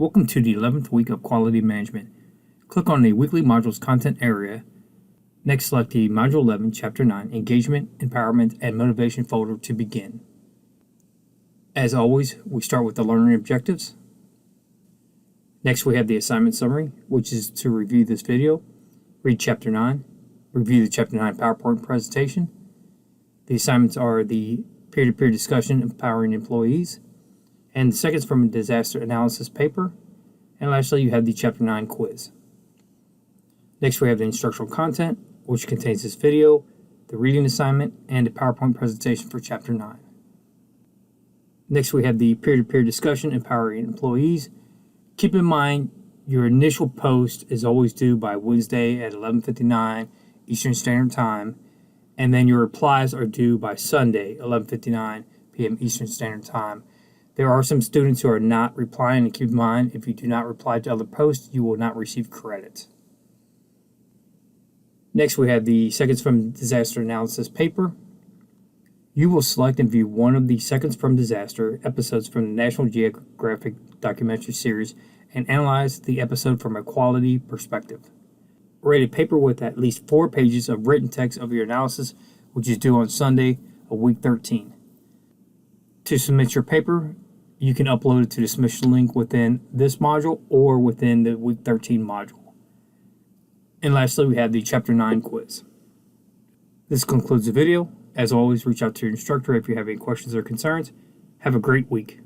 Welcome to the 11th week of Quality Management. Click on the Weekly Modules Content area. Next, select the Module 11, Chapter 9, Engagement, Empowerment, and Motivation folder to begin. As always, we start with the learning objectives. Next, we have the assignment summary, which is to review this video, read Chapter 9, review the Chapter 9 PowerPoint presentation. The assignments are the peer-to-peer discussion empowering employees, and the seconds from a disaster analysis paper, and lastly you have the Chapter 9 quiz. Next we have the instructional content, which contains this video, the reading assignment, and a PowerPoint presentation for Chapter 9. Next we have the peer-to-peer discussion empowering employees. Keep in mind your initial post is always due by Wednesday at 11:59 Eastern Standard Time, and then your replies are due by Sunday 11:59 p.m. Eastern Standard Time. There are some students who are not replying, and keep in mind, if you do not reply to other posts, you will not receive credit. Next, we have the Seconds from Disaster Analysis paper. You will select and view one of the Seconds from Disaster episodes from the National Geographic documentary series and analyze the episode from a quality perspective. Write a paper with at least 4 pages of written text of your analysis, which is due on Sunday of week 13. To submit your paper, you can upload it to the submission link within this module or within the week 13 module. And lastly, we have the Chapter 9 quiz. This concludes the video. As always, reach out to your instructor if you have any questions or concerns. Have a great week.